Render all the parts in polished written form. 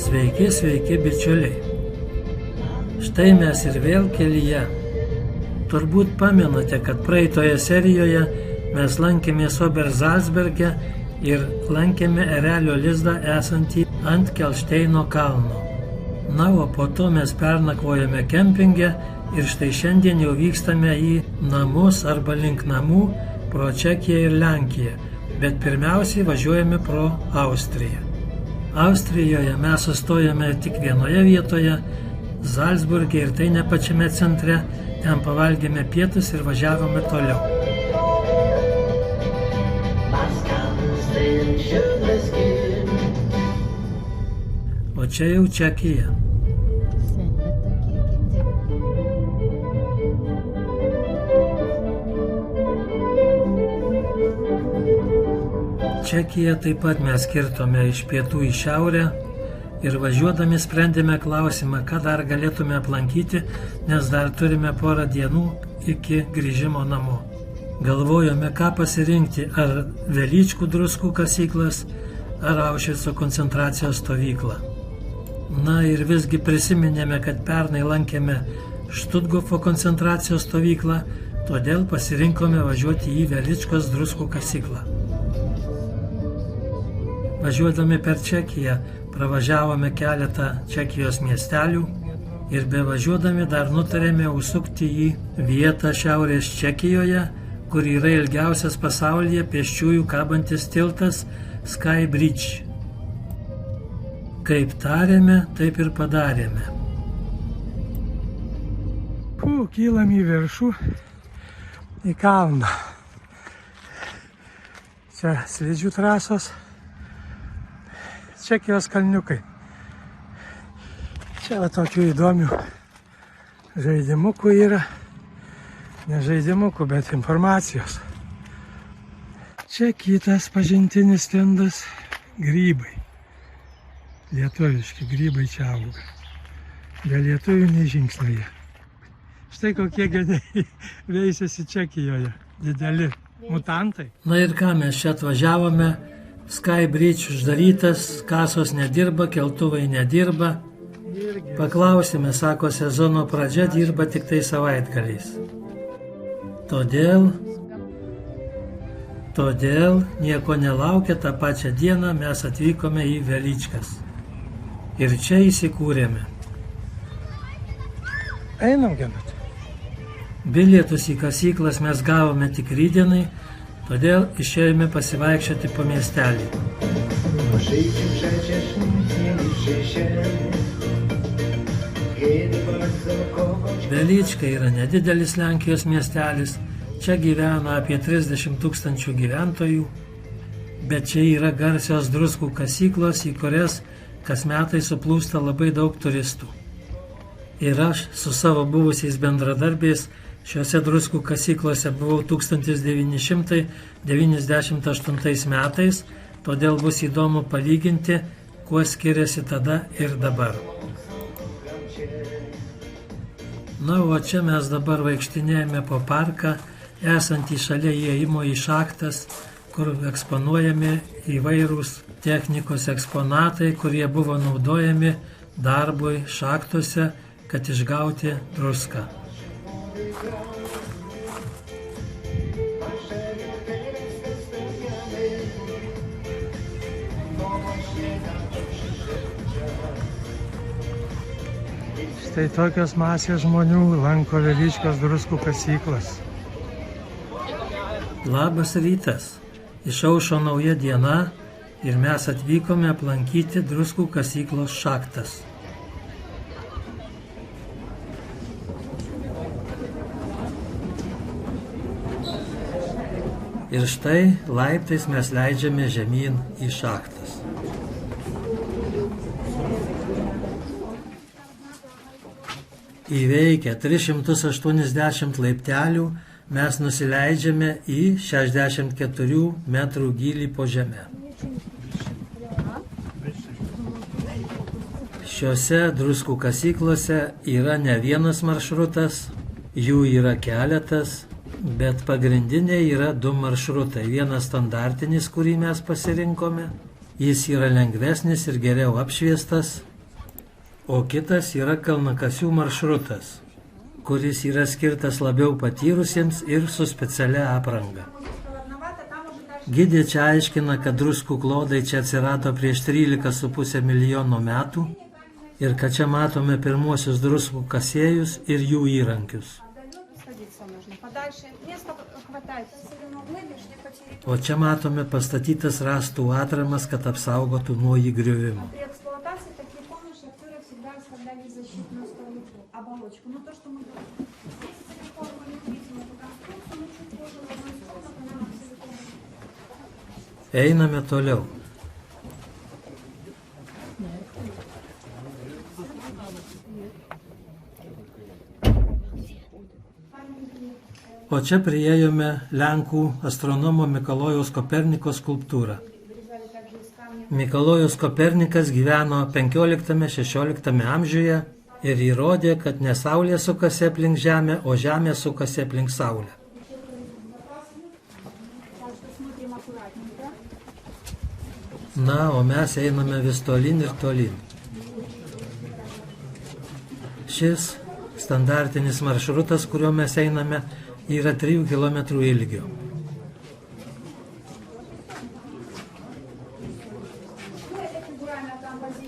Sveiki, sveiki bičiuliai. Štai mes ir vėl kelyje. Turbūt pamenate, kad praeitoje serijoje mes lankėmės Oberzalcberge ir lankėme erelio lizdą esantį ant Kelšteino kalno. Na, o po to mes pernakvojame kempinge ir štai šiandien jau vykstame į namus arba link namų pro Čekiją ir Lenkiją, bet pirmiausiai važiuojame pro Austriją. Austrijoje mes sustojame tik vienoje vietoje, Zalcburge, ir tai ne pačiame centre, ten pavalgėme pietus ir važiavome toliau. O čia jau Čekija. Čekiją taip pat mes kirtome iš pietų į šiaurę ir važiuodami sprendėme klausimą, ką dar galėtume aplankyti, nes dar turime porą dienų iki grįžimo namo. Galvojome, ką pasirinkti, ar Velyčkų druskų kasyklas, ar Aušvico koncentracijos stovyklą. Na ir visgi prisiminėme, kad pernai lankėme Štuthofo koncentracijos stovyklą, todėl pasirinkome važiuoti į Velyčkos druskų kasyklą. Važiuodami per Čekiją pravažiavome keletą Čekijos miestelių ir bevažiuodami dar nutarėme užsukti į vietą Šiaurės Čekijoje, kur yra ilgiausias pasaulyje pėsčiųjų kabantis tiltas Sky Bridge. Kaip tarėme, taip ir padarėme. Kylam į viršų, į kalną. Čia slidžių trasos. Čekijos kalniukai. Čia va tokių įdomių žaidimukų yra. Ne žaidimukų, bet informacijos. Čia kitas pažintinis stendas – grybai. Lietuviški grybai čia auga. Be lietuvių nei žingsnėje. Štai kokie geniai veisiasi Čekijoje. Dideli mutantai. Na ir ką, mes čia atvažiavome. Sky Bridge uždarytas, kasos nedirba, keltuvai nedirba. Paklausime, sako, sezono pradžia dirba tik tai savaitgaliais. Todėl nieko nelaukę tą pačią dieną mes atvykome į Velyčkas. Ir čia įsikūrėme. Einam, Genut. Bilietus į kasyklas mes gavome tik rytdienai, todėl išėjome pasivaikščioti po miestelį. Velyčka yra nedidelis Lenkijos miestelis, čia gyvena apie 30 000 gyventojų, bet čia yra garsios druskų kasyklos, į kurias kas metai suplūsta labai daug turistų. Ir aš su savo buvusiais bendradarbiais šiuose druskų kasyklose buvau 1998 metais, todėl bus įdomu palyginti, kuo skiriasi tada ir dabar. Na, o čia mes dabar vaikštinėjame po parką, esantį šalia įėjimo į šachtas, kur eksponuojami įvairūs technikos eksponatai, kurie buvo naudojami darbui šachtose, kad išgauti druską. Štai tokios masės žmonių lanko Velyčkos druskų kasyklas. Labas rytas. Išaušo nauja diena ir mes atvykome aplankyti druskų kasyklos šachtas. Ir štai laiptais mes leidžiame žemyn į šachtas. Įveikę 380 laiptelių mes nusileidžiame į 64 metrų gylį po žeme. Šiuose druskų kasyklose yra ne vienas maršrutas, jų yra keletas, bet pagrindiniai yra 2 maršrutai. Vienas standartinis, kurį mes pasirinkome, jis yra lengvesnis ir geriau apšviestas, o kitas yra kalnakasių maršrutas, kuris yra skirtas labiau patyrusiems ir su specialia apranga. Gidė čia aiškina, kad druskų klodai čia atsirado prieš 13,5 milijono metų ir kad čia matome pirmuosius druskų kasėjus ir jų įrankius. O čia matome pastatytas rąstų atramas, kad apsaugotų nuo įgriuvimo. Einame toliau. O čia priėjome Lenkų astronomo Mikalojaus Koperniko skulptūrą. Mikalojus Kopernikas gyveno 15–16 amžiuje ir įrodė, kad ne Saulė sukasi aplink Žemę, o Žemė sukasi aplink Saulę. Na, o mes einame vis tolyn ir tolyn. Šis standartinis maršrutas, kuriuo mes einame, yra 3 km ilgio.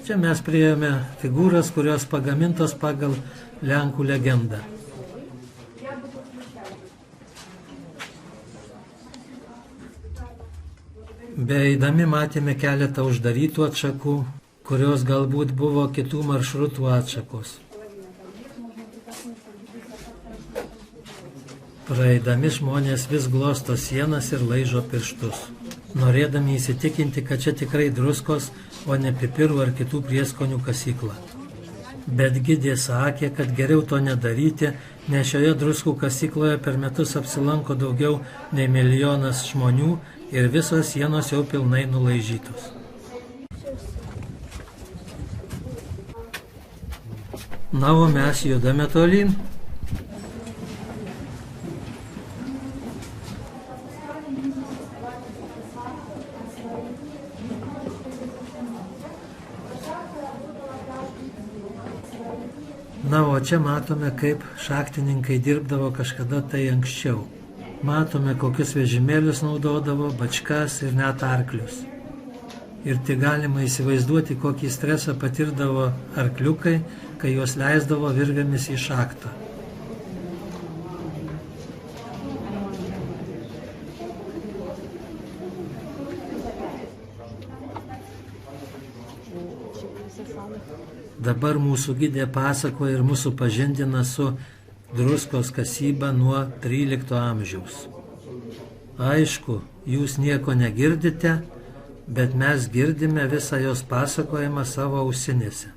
Čia mes priėjome figūras, kurios pagamintos pagal Lenkų legendą. Beeidami matėme keletą uždarytų atšakų, kurios galbūt buvo kitų maršrutų atšakos. Praeidami žmonės vis glosto sienas ir laižo pirštus, norėdami įsitikinti, kad čia tikrai druskos, o ne pipirų ar kitų prieskonių kasykla. Bet gidė sakė, kad geriau to nedaryti, nes šioje druskų kasykloje per metus apsilanko daugiau nei 1 milijonas žmonių ir visos sienos jau pilnai nulaižytos. Na, o mes judame tolyn. Na, o čia matome, kaip šachtininkai dirbdavo kažkada tai anksčiau. Matome, kokius vežimėlius naudodavo, bačkas ir net arklius. Ir tik galima įsivaizduoti, kokį stresą patirdavo arkliukai, kai juos leisdavo virvėmis į šachtą. Dabar mūsų gidė pasakoja ir mūsų pažindina su druskos kasyba nuo 13 amžiaus. Aišku, jūs nieko negirdite, bet mes girdime visą jos pasakojimą savo ausinėse.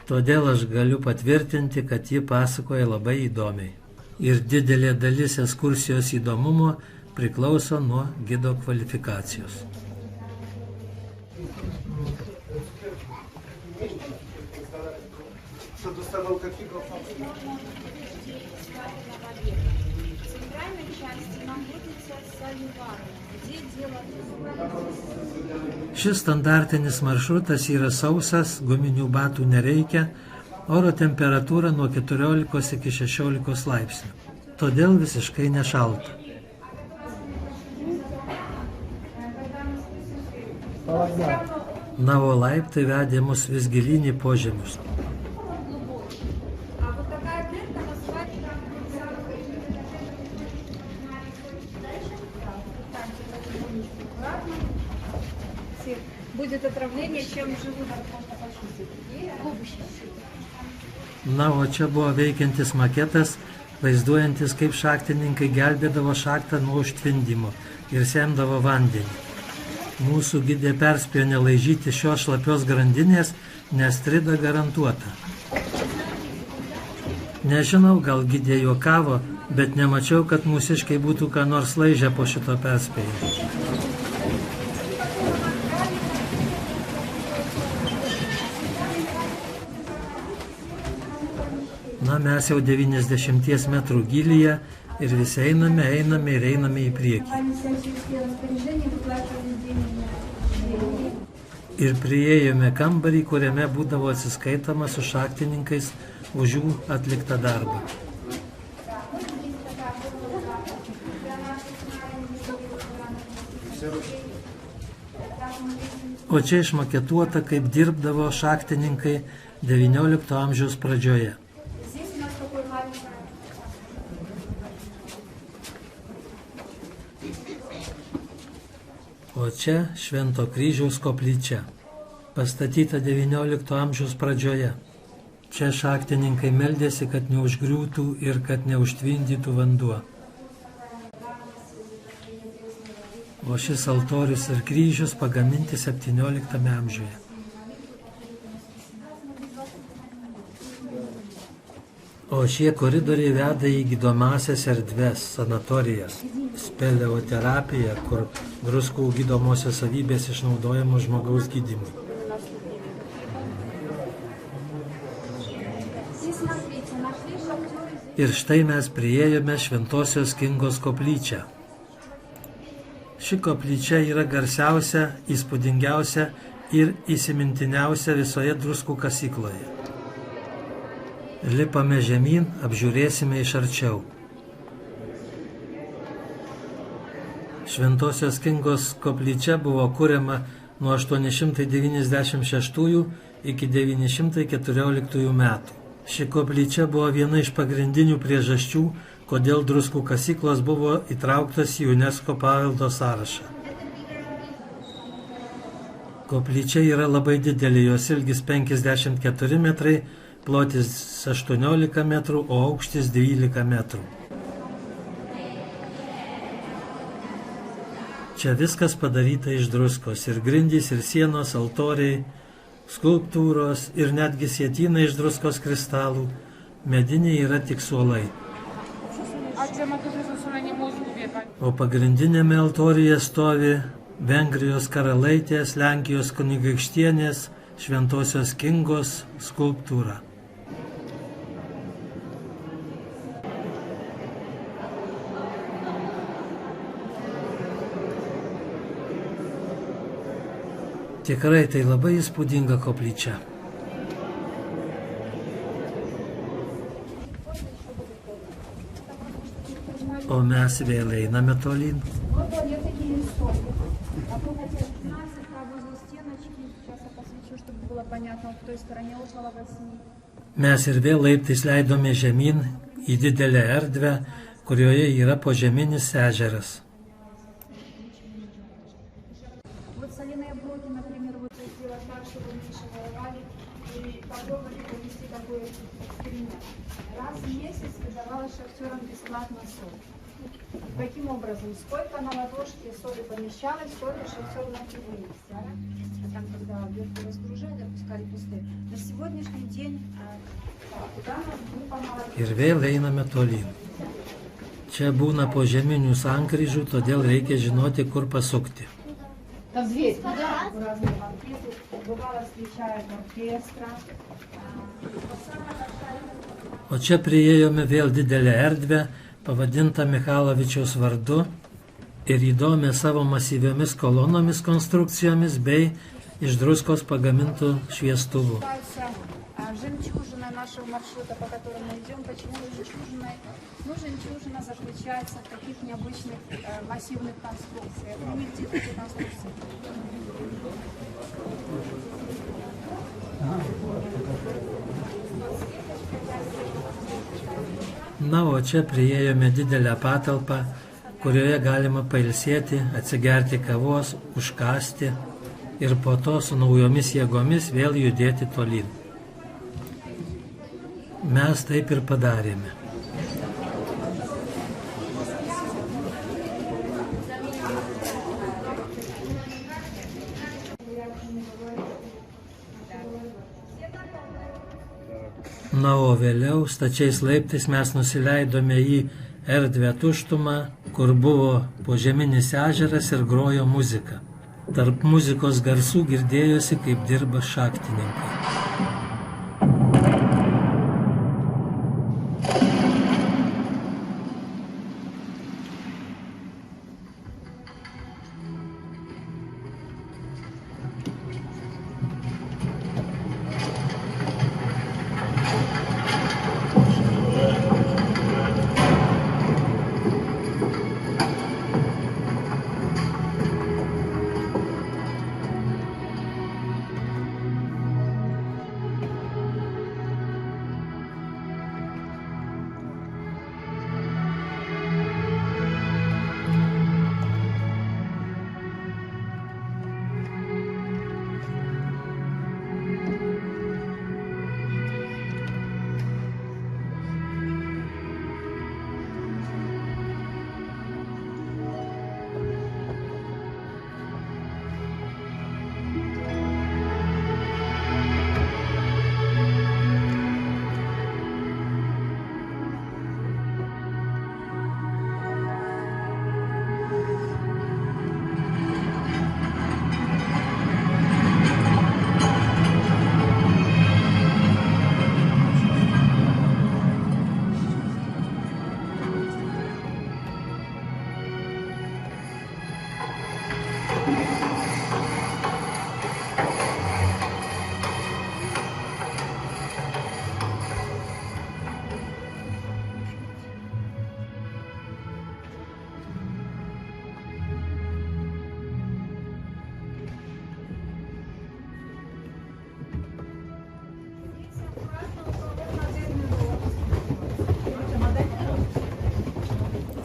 Todėl aš galiu patvirtinti, kad ji pasakoja labai įdomiai. Ir didelė dalis ekskursijos įdomumo priklauso nuo gido kvalifikacijos. Доставал каких-то Šis standartinis maršrutas yra sausas, guminių batų nereikia, oro temperatūra nuo 14 iki 16 laipsnių, todėl visiškai nešalta. Na, o laiptai vedė mus vis gilyn į požemius. Будет отравление, чем живут. Na, o čia buvo veikiantis maketas, vaizduojantis, kaip šachtininkai gelbėdavo šachtą nuo užtvindimo ir semdavo vandenį. Mūsų gidė perspėjo nelaižyti šios šlapios grandinės, nes trida garantuota. Nežinau, gal gidė juokavo, bet nemačiau, kad mūsiškai būtų ką nors laižę po šito perspėjimo. Na, mes jau 90 metrų gylyje ir visi einame į priekį. Ir priėjome kambarį, kuriame būdavo atsiskaitama su šachtininkais už jų atliktą darbą. O čia išmaketuota, kaip dirbdavo šachtininkai XIX amžiaus pradžioje. O čia Švento kryžiaus koplyčia, pastatyta XIX amžiaus pradžioje. Čia šachtininkai meldėsi, kad neužgriūtų ir kad neužtvindytų vanduo. O šis altorius ir kryžius pagaminti XVII amžiuje. O šie koridoriai veda į gydomąsias erdves, sanatorijas, speleoterapiją, kur druskų gydomosios savybės išnaudojamos žmogaus gydymui. Ir štai mes priėjome Šventosios Kingos koplyčią. Ši koplyčia yra garsiausia, įspūdingiausia ir įsimintiniausia visoje druskų kasykloje. Lipame žemyn, apžiūrėsime iš arčiau. Šventosios Kingos koplyčia buvo kuriama nuo 896 iki 914 metų. Ši koplyčia buvo viena iš pagrindinių priežasčių, kodėl druskų kasyklos buvo įtrauktas į UNESCO paveldo sąrašą. Koplyčia yra labai didelė, jos ilgis 54 metrai, plotis 18 metrų, o aukštis 12 metrų. Čia viskas padaryta iš druskos, ir grindys, ir sienos, altoriai, skulptūros, ir netgi sietynai iš druskos kristalų. Mediniai yra tik suolai. O pagrindinėme altoriuje stovi Vengrijos karalaitės, Lenkijos kunigaikštienės, Šventosios Kingos skulptūra. Tikrai tai labai įspūdinga koplyčia. O mes vėl einame tolyn. Mes ir vėl laiptais leidome žemyn į didelę erdvę, kurioje yra požeminis ežeras. Таким образом, сколько на ладошке соли помещалось, столько шахтер на вынести. А там, когда вверху разгружали, опускали пустые. На сегодняшний день туда нас выпало... Ir vėl einame tolyn. Čia būna požeminių sankryžų, todėl reikia žinoti, kur pasukti. O čia priėjome vėl didelę erdvę, pavadinta Michalovičiaus vardu, ir įdomi savo masyviomis kolonomis konstrukcijomis bei iš druskos pagamintų šviestuvų. Жемчужина нашего маршрута, по которому мы идем, почему жемчужина? Ну, жемчужина заключается в таких необычных массивных конструкциях. Видите такие конструкции? Na, o čia priėjome didelę patalpą, kurioje galima pailsėti, atsigerti kavos, užkąsti ir po to su naujomis jėgomis vėl judėti tolyn. Mes taip ir padarėme. Na, o vėliau stačiais laiptais mes nusileidome į erdvę tuštumą, kur buvo požeminis ežeras ir grojo muzika. Tarp muzikos garsų girdėjosi, kaip dirba šachtininkai.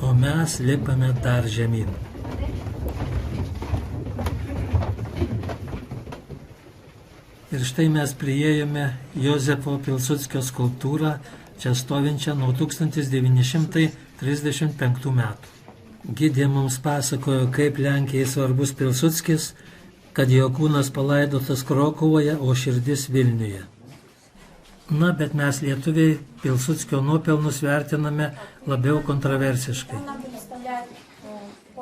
O mes lipame dar žemyn. Ir štai mes priėjome Jozefo Pilsudskio skulptūrą, čia stovinčią nuo 1935 metų. Gidė mums pasakojo, kaip Lenkijai svarbus Pilsudskis, kad jo kūnas palaidotas Krokuvoje, o širdis Vilniuje. Na, bet mes lietuviai Pilsudskio nuopelnus vertiname labiau kontroversiškai.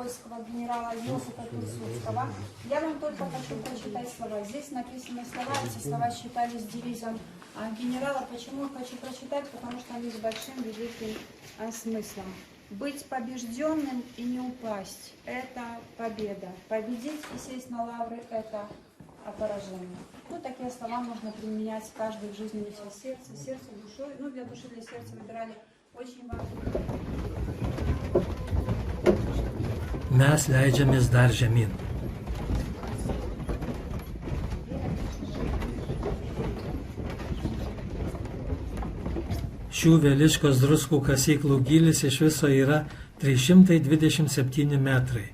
Польского генерала Йосипа Пилсудского. Я вам только хочу прочитать слова. Здесь написаны слова, эти слова считались девизом генерала. Почему хочу прочитать? Потому что они с большим великим смыслом. Быть побежденным и не упасть – это победа. Победить и сесть на лавры – это поражение. Ну, такие слова можно применять каждый в жизни для сердца, душой. Ну, для души, для сердца выбирали очень важно. Mes leidžiamės dar žemyn. Šių Veličkos druskų kasyklų gylis iš viso yra 327 metrai,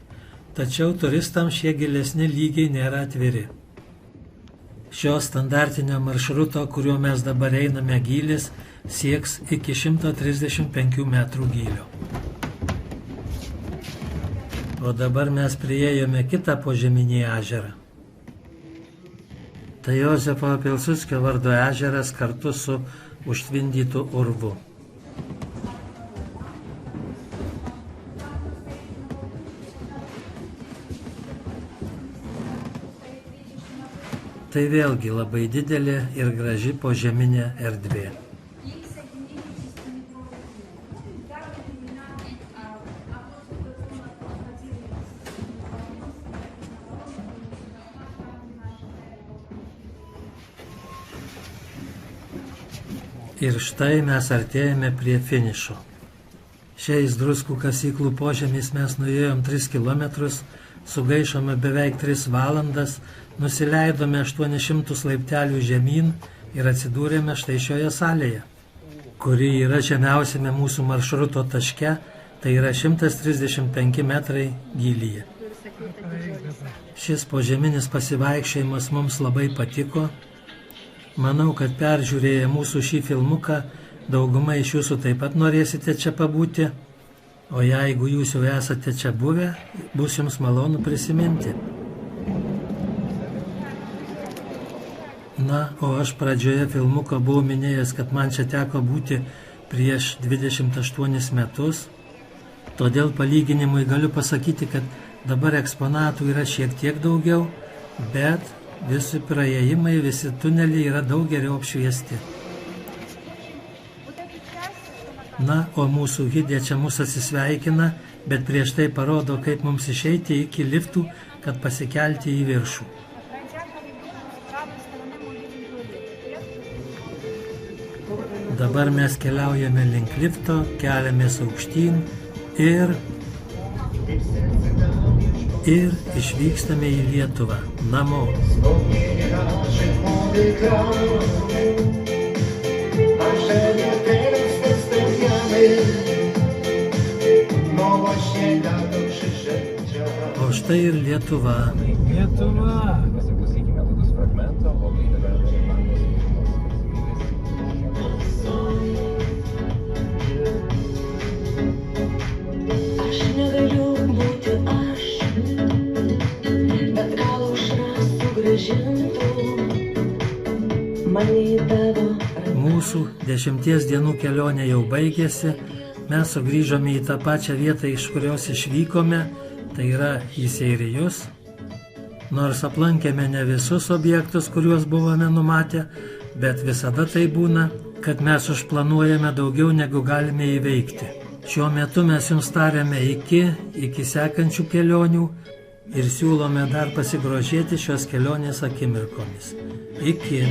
tačiau turistams šie gilesni lygiai nėra atviri. Šio standartinio maršruto, kuriuo mes dabar einame, gylis sieks iki 135 metrų gylio. O dabar mes priėjome kitą požeminį ežerą. Tai Jozefo Pilsudskio vardo ežeras kartu su užtvindytu urvu. Tai vėlgi labai didelė ir graži požeminė erdvė. Ir štai mes artėjame prie finišo. Šiais druskų kasyklų požemiais mes nuėjom 3 kilometrus, sugaišome beveik 3 valandas, nusileidome 800 laiptelių žemyn ir atsidūrėme štai šioje salėje, kuri yra žemiausiame mūsų maršruto taške, tai yra 135 metrai gylyje. Šis požeminis pasivaikščiojimas mums labai patiko. Manau, kad peržiūrėję mūsų šį filmuką, dauguma iš jūsų taip pat norėsite čia pabūti, o jeigu jūs jau esate čia buvę, bus jums malonu prisiminti. Na, o aš pradžioje filmuko buvau minėjęs, kad man čia teko būti prieš 28 metus, Todėl palyginimui galiu pasakyti, kad dabar eksponatų yra šiek tiek daugiau, bet visi praėjimai, visi tuneliai yra daug geriau apšviesti. Na, o mūsų gidė čia mūsų atsisveikina, bet prieš tai parodo, kaip mums išeiti iki liftų, kad pasikelti į viršų. Dabar mes keliaujame link lifto, keliamės aukštyn ir išvykstame į Lietuvą, namo. O štai ir Lietuva. Lietuva. Aš negaliu būti aš, bet gal aušra sugrąžintų mane į tavo. Mūsų 10 dienų kelionė jau baigėsi, mes sugrįžome į tą pačią vietą, iš kurios išvykome, tai yra į Seirijus. Nors aplankėme ne visus objektus, kuriuos buvome numatę, bet visada tai būna, kad mes užplanuojame daugiau, negu galime įveikti. Šiuo metu mes jums tariame iki sekančių kelionių ir siūlome dar pasigrožėti šios kelionės akimirkomis. Iki.